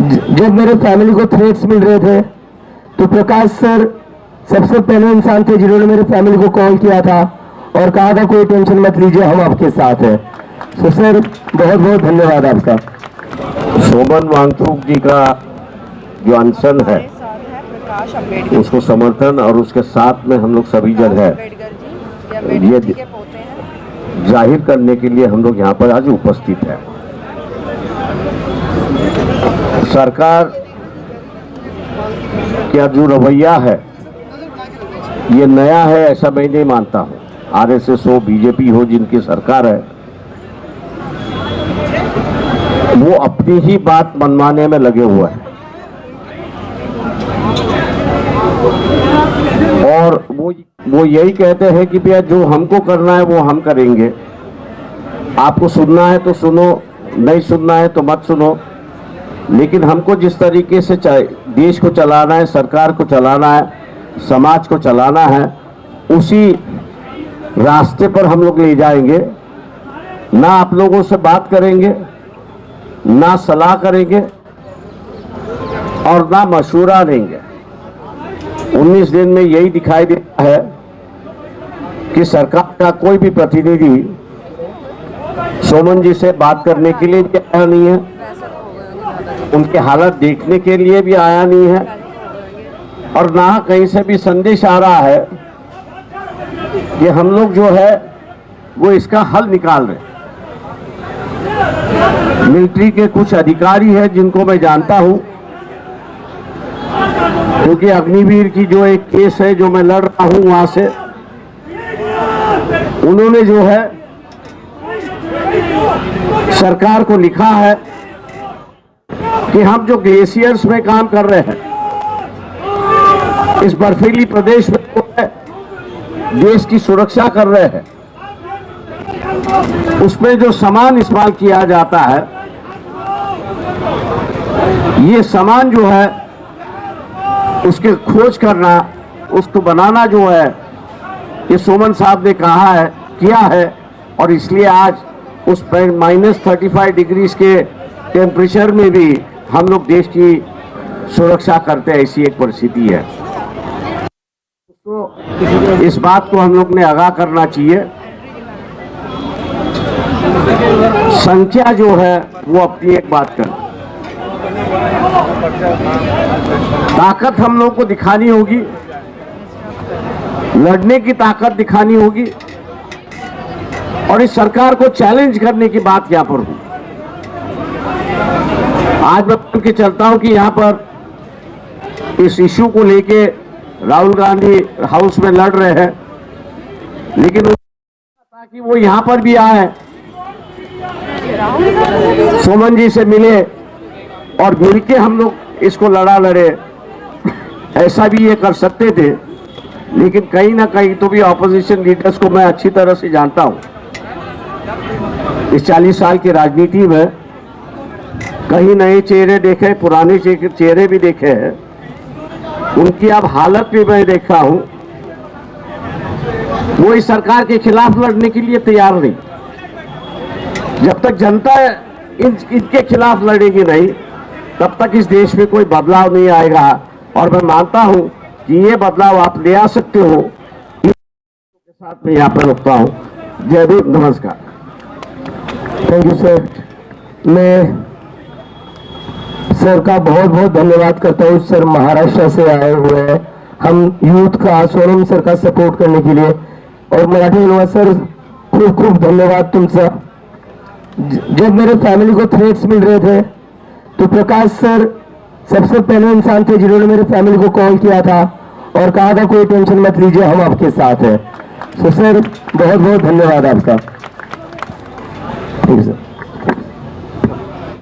जब मेरे फैमिली को थ्रेट्स मिल रहे थे तो प्रकाश सर सबसे पहले इंसान थे जिन्होंने मेरे फैमिली को कॉल किया था और कहा था कोई टेंशन मत लीजिए, हम आपके साथ हैं। तो सर बहुत बहुत धन्यवाद आपका। सोमन वांगचुक जी का जो अनशन है उसको समर्थन और उसके साथ में हम लोग सभी जन है ये जाहिर करने के लिए हम लोग यहाँ पर आज उपस्थित है। सरकार का जो रवैया है ये नया है ऐसा मैं नहीं मानता हूँ। आरएसएस हो, बीजेपी हो, जिनकी सरकार है वो अपनी ही बात मनवाने में लगे हुए हैं और वो यही कहते हैं कि भैया जो हमको करना है वो हम करेंगे, आपको सुनना है तो सुनो, नहीं सुनना है तो मत सुनो। लेकिन हमको जिस तरीके से देश को चलाना है, सरकार को चलाना है, समाज को चलाना है, उसी रास्ते पर हम लोग ले जाएंगे। ना आप लोगों से बात करेंगे, ना सलाह करेंगे और ना मशवरा लेंगे। 19 दिन में यही दिखाई देता है कि सरकार का कोई भी प्रतिनिधि सोमन जी से बात करने के लिए भी आया नहीं है, उनके हालत देखने के लिए भी आया नहीं है और ना कहीं से भी संदेश आ रहा है कि हम लोग जो है वो इसका हल निकाल रहे। मिलिट्री के कुछ अधिकारी हैं जिनको मैं जानता हूं, क्योंकि अग्निवीर की जो एक केस है जो मैं लड़ रहा हूं वहां से, उन्होंने जो है सरकार को लिखा है कि हम जो ग्लेशियर्स में काम कर रहे हैं, इस बर्फीली प्रदेश में देश की सुरक्षा कर रहे हैं, उसमें जो सामान इस्तेमाल किया जाता है, ये सामान जो है उसके खोज करना, उसको बनाना जो है ये सोमन साहब ने कहा है, किया है। और इसलिए आज उस -35 डिग्री के टेम्परेचर में भी हम लोग देश की सुरक्षा करते हैं, ऐसी एक परिस्थिति है। तो इस बात को हम लोग ने आगाह करना चाहिए। संख्या जो है वो अपनी एक बात कर, ताकत हम लोग को दिखानी होगी, लड़ने की ताकत दिखानी होगी और इस सरकार को चैलेंज करने की बात यहां पर हुई। आज मैं बोल के चलता हूं कि यहां पर इस इश्यू को लेके राहुल गांधी हाउस में लड़ रहे हैं, लेकिन ताकि वो यहां पर भी आए, सोमन जी से मिले और मिलके हम लोग इसको लड़े। ऐसा भी ये कर सकते थे, लेकिन कहीं ना कहीं तो भी ऑपोजिशन लीडर्स को मैं अच्छी तरह से जानता हूं। इस 40 साल की राजनीति में कहीं नए चेहरे देखे, पुराने चेहरे भी देखे हैं, उनकी अब हालत भी मैं देखा हूं। वो इस सरकार के खिलाफ लड़ने के लिए तैयार नहीं। जब तक जनता इनके खिलाफ लड़ेगी नहीं, तब तक इस देश में कोई बदलाव नहीं आएगा। और मैं मानता हूं कि ये बदलाव आप ले आ सकते हो। के साथ मैं यहाँ पर रुकता हूं। जय भीम, नमस्कार। Thank you sir. मैं सर का बहुत बहुत धन्यवाद करता हूँ। सर महाराष्ट्र से आए हुए हैं हम यूथ का, सोनम सर का सपोर्ट करने के लिए। और मराठी युवा सर खूप खूप धन्यवाद तुमचा। जब मेरे फैमिली को थ्रेट्स मिल रहे थे तो प्रकाश सर सबसे पहले इंसान थे जिन्होंने मेरे फैमिली को कॉल किया था और कहा था कोई टेंशन मत लीजिए, हम आपके साथ हैं। तो सर बहुत बहुत धन्यवाद आपका। ठीक है सर।